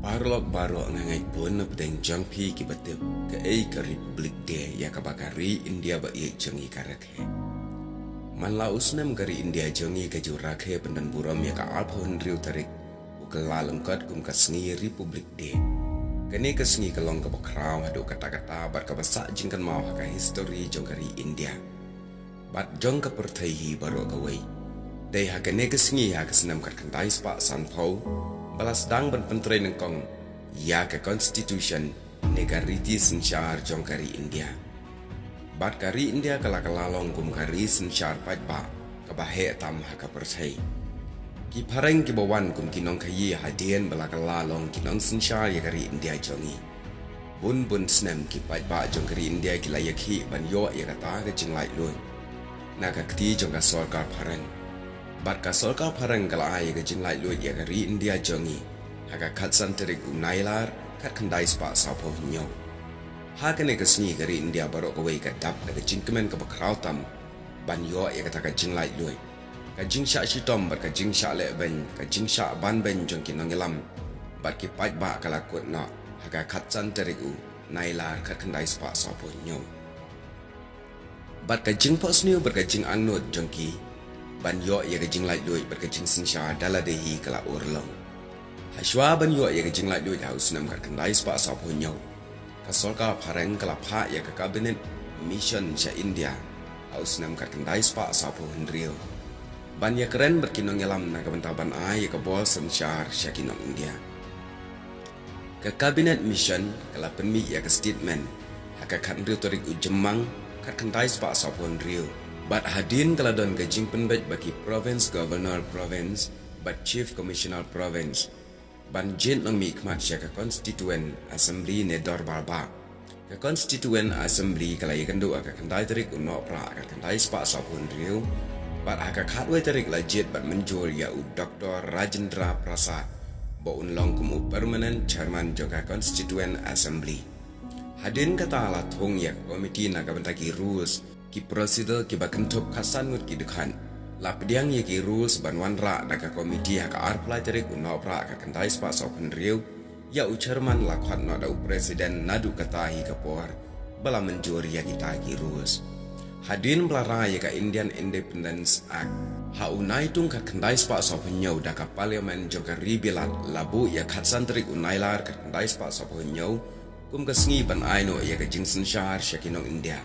Barok ngangai pun na pedeng jang pi ki batip ke ke Republik de ya kabakari India ba ye jangi karakhe. Man la usnam gari India jangi ke jurakhe pendan buram ya ka alphon riu tarik ukala lengkat kum kasngi Republik de. Kene kasngi kalong ka bakraw hadu kata-kata bar ka basa jingkan mau ka history jong gari India. Bat jong ka perthai barok ka wei. Dei ha kene kasngi ha kasnam kat kandai spa sanpau balas dang ban pentrai nengkong ya ke constitution negariti sensyar jong kari India. Bat kari India kala-kalalong kum kari sensyar pat ba kabahe tam ha ka persai. Ki pareng ki bawan kum kinong kayi hadien bala kalalong kinong sensyar ya kari India jongi. Bun snem ki pat ba jong kari India ki layakhi ban yo ya kata ke jinglai lun. Na ka kti jong ka sarkar pareng. Bat ka sarkar parang kala ay ka jinglai luit ya kari India jongi haka katsan terik unailar kat kandai spa sapo hinyo. Haka ne kasni kari India barok kawai ka dap na ka jingkemen ka bakraw tam ban yo ya kata ka jinglai luit. Ka jingsha shitom bat ka jingsha le ben ka jingsha ban ben jong kinong ilam bat ki pat ba kala kot na haka katsan terik unailar kat kandai spa sapo hinyo. Bat ka jingpos niu bat ka jing anut jongki ban yo ya gajing lai lui berkajing sinsha dala dehi kala urlong. Hashwa ban yo ya gajing lai lui haus nam kat kandai spa sa ponyo. Kasolka pareng kala pha ya ka cabinet mission sha India haus nam kat kandai spa sa ponrio. Ban ya keren berkinong yalam na kabantaban ai ya ka bol sensyar sha kinong India. Ka cabinet mission kala penmi ya ka statement haka khandrio torik ujemang kat kandai spa sa ponrio. Bat hadin kaladon gajing penbet bagi province governor province bat chief commissioner province ban jin nang mi khmat sya ka constituent assembly ne dor balba ka constituent assembly kala ikandu aka kandai tarik unno pra aka kandai spa sapun riu bat aka khatwe tarik lajit bat menjul ya u Dr. Rajendra Prasad bo unlong kumu permanent chairman joka constituent assembly. Hadin kata ala thong ya komiti na kabantaki rules ki prosedur ki bakentop khasan ngut ki dekhan la pediang ye ki rules banwan ra da ka komiti ha ka arplai tarik unau pra ka kandai spa so riu ya u chairman la khat no da u presiden nadu kata hi ka por bala menjuri ya kita ki rules hadin belara ye ka Indian Independence Act ha unai tung ka kandai spa so nyau da ka parliament joka ribilat labu ya khatsan tarik unailar ka kandai spa so nyau kum ka sngi ban aino ye ka jingsen shahar shakinong India.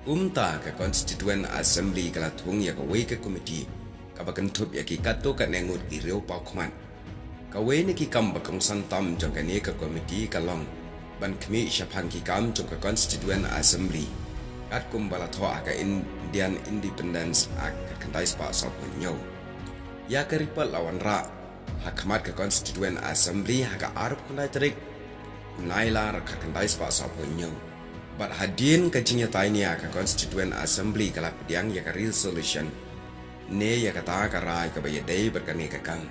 Umta ka constituent assembly kala thung ya ka wei ka committee ka bakan thup ya ki kato ka nengut ki reu pau khman ka wei ne ki kam bakang santam jong ka ne ka committee ka long ban khmi shaphan ki kam jong ka constituent assembly kat kum bala tho ka Indian Independence Act ka kandai spa so nyo ya ka ripal lawan ra ha khmat ka constituent assembly ha ka arp kandai tarik nailar ka kandai spa so nyo. Bat hadin kajinya tainia ka constituent assembly kala pediang ya ka resolution ne ya kata ka rai ka bayadai berkane ka kang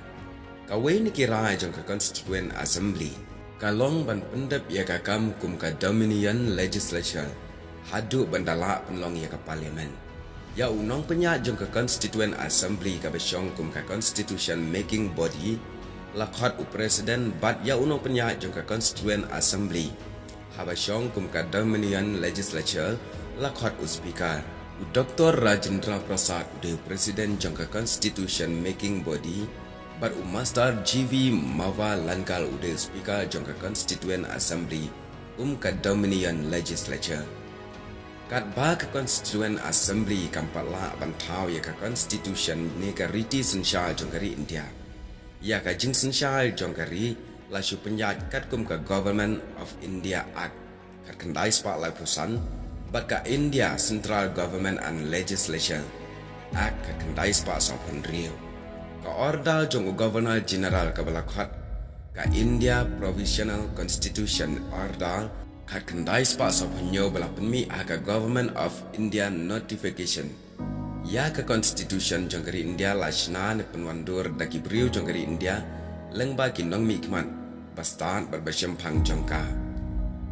ka wei ni ki rai jong ka constituent assembly ka long ban pendap ya ka kam kum ka dominion legislature hadu bandala penlong ya ka parliament ya unong penya jong ka constituent assembly ka besyong kum ka constitution making body lakhat u president bat ya unong penya jong ka constituent assembly Habasyong kum ka Dominion Legislature lakhat u speaker u Dr. Rajendra Prasad udah presiden jangka constitution making body bar u master GV Mava Lankal udah speaker jangka constituent assembly ka Dominion Legislature kat ba ka constituent assembly kampala bantau ya ka constitution ne ka riti sensyal jangkari India ya ka jing sensyal jangkari lasu penyat kat kum ka Government of India Act kat kendai spa lai pusan bat ka India Central Government and Legislation Act kat kendai spa sopon rio ka ordal jong Governor General ka balakhat ka India Provisional Constitution ordal kat kendai spa sopon nyo bala penmi ka Government of India Notification ya ka Constitution jong kari India lashna ne penwandur daki brio jong kari India lengba kinong mi kman Bastan berbasyam pang jongka.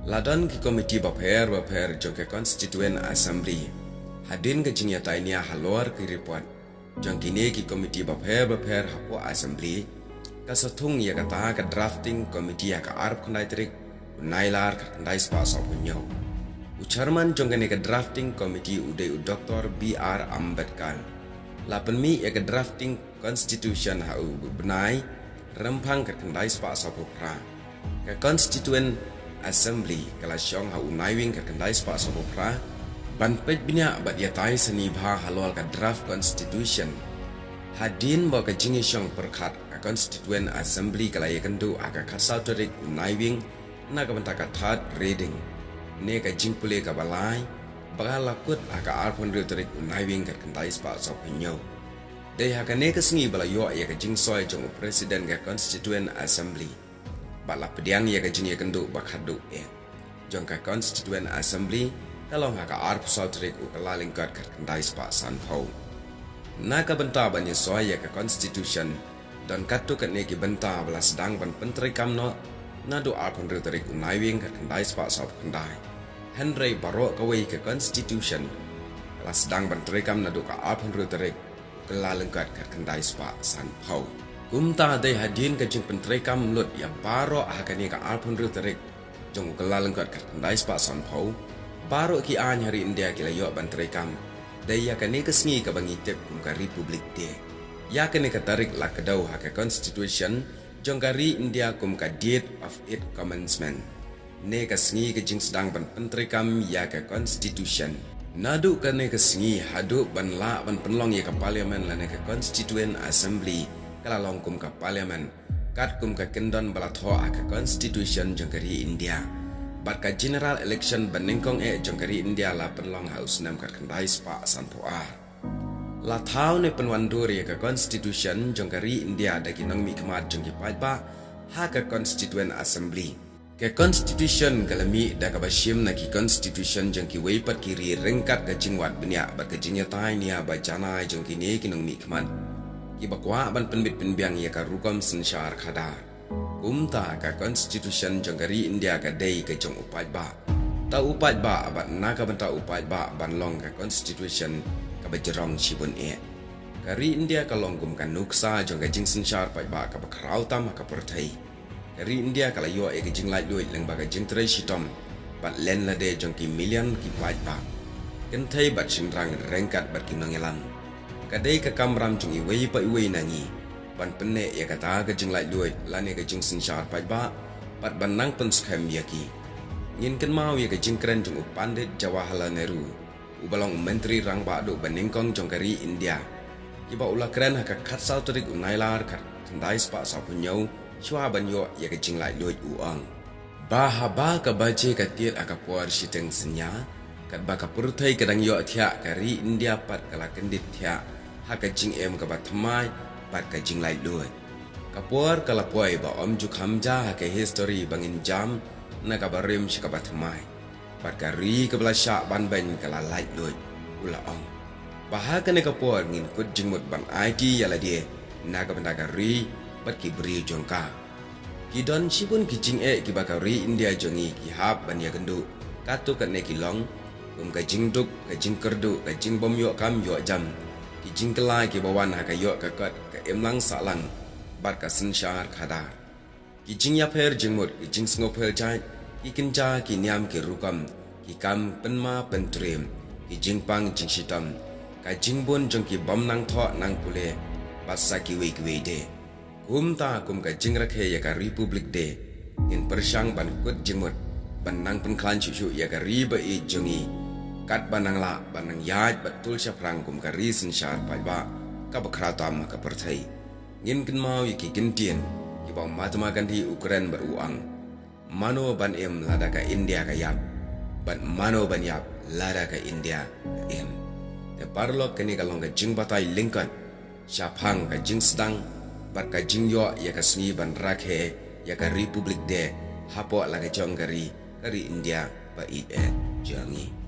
Ladon ki komiti baper jongka constituent assembly. Hadin ke jingya tainia halor ki report. Jongkini ki komiti baper hapo assembly kasatung ya kata ka drafting committee ya ka arp kandai trik unailar ka kandai spa sa punyo uchairman jongkane ka drafting committee udai Dr. B.R. Ambedkar lapan mi ya ka drafting constitution ha benai rempang ka kandai spa sa pupra ka constituent assembly kala syong ha unaiwing ka kandai spa sa pupra ban pej binya bat ya tai seni bha halwal ka draft constitution hadin ba ka jingi syong perkhat ka constituent assembly kala ya kendu aka khasau tarik unaiwing na ka banta ka third reading ne ka jingpule ka balai bagala kut aka arpon ri tarik unaiwing ka kandai spa sa pinyo dei ha ka ne ka singi bala yo ya ka jing soi jong president ka constituent assembly bala pediang ya ka jingi kendu ba khadu jong ka constituent assembly kalau haka arp sautrik ukala lingkat ka kandai spa san phau na ka benta ban soya ka constitution dan katu ka ne ki benta bala sedang ban pentri kamno na do arp hundre tarik unaiwing ka kandai spa sa kandai Henry baro ka wei ka constitution bala sedang ban tri kam na do ka arp hundre tarik ukala lingkat ka kandai spa san phau kumta dei hadin ka jing pentri kam lut ya baro haka ne ka arp hundre tarik jong ukala lingkat ka kandai spa san phau baru ki an hari India kila yo bantrai kam daya kane kesngi ka bangitep ka republik de ya kane ka tarik la kadau ha ka constitution jongkari India kum ka date of its commencement ne kesngi ka jing sedang ban bantrai kam ya ka constitution nadu kane kesngi hadu ban la ban penlong ya ka parliament la ne ka constituent assembly kala long kum ka parliament kat kum ka kendon bala tho ka constitution jongkari India bat ka general election banengkong jongkari India la penlong house nam kat kandai spa san poa la thau ne penwanduri ka constitution jongkari India da kinong mi kmat jongki pa ha ka constituent assembly ka constitution kalami da ka bashim na ki constitution jongki wei pat kiri rengkat ka jingwat benya bat ka jingya tai nia ba jana jongki ne kinong mi kmat ki bakwa ban penbit penbiang ya ka rugam sensyar khadar kumta ka constitution jongkari India ka dei ka jong upai ba ta upai ba abat na ka banta upai ba ban long ka constitution ka bajrong shibun kari India ka long kum ka nuksa jong ka jing sinshar pai ba ka bakrau tam ka perthai kari India ka layo ka jing lai loi leng ba ka jing tre shitom bat len la de jong ki million ki pai ba ken thai bat shinrang rengkat bat ki nongelang ka dei ka kamram jong i wei pa i wei nangi ban penne ya kata ka jing lai duit lane ka jing sinshar pai ba pat ban nang pen skam yaki ngin ken mau ya ka jing kren jong Pandit Jawaharlal Nehru ubalong menteri rang ba do banengkong jongkari India kiba ula kren ha ka khat sau tarik unailar ka kandai spa sa punyau shwa ban yo ya ka jing lai duit uang ba ha ba ka baje ka tiet aka puar shiteng senya kat ba ka purthai kadang yo thya kari India pat kala kendit thya ha ka jing em ka ba thamai pat ka jing lai luat kapuar kala poi ba om ju khamja ha ke history bangin jam na ka barim shi ka batmai pat ka ri ka bla sha ban ben kala lai luat ula ong ba ha ka ne kapuar ngin kut jing mut bang IT yala die na ka banda ka ri pat ki bri jongka ki don shibun ki jing ki ba ka ri India jongi ki hab ban ya gendu katu ka ne ki long ka jing duk ka jing kerdu ka jing bom yo kam yo jam ki jing kelai ki bawan ha ka yo ka kat ka emlang salang bat ka sinshar khadar ki jing ya pher jingmut ki jing sngo pher jai ki kinja ki niam ki rukam ki kam penma pentrim ki jing pang jing shitam ka jing bon jong ki bom nang tho nang pule basa ki wei de kumta kum ka jing rakhe ya ka republic de in persyang ban kut jingmut ban nang pen klan chu ya ka riba e jongi kat banang la banang yaj batul syaprang kum ka risin syar pai ba ka bakratam ka perthai ngin kin mau yiki gintien ki ba Mahatma Gandhi Ukraine beruang mano ban em lada ka India ka yap ban mano ban yap lada ka India ka em te parlo kani ka long ka jing batai Lincoln syapang ka jing sedang bat ka jing yo ya ka sni ban rakhe ya ka republic de hapo la ka jong kari India ba i jangi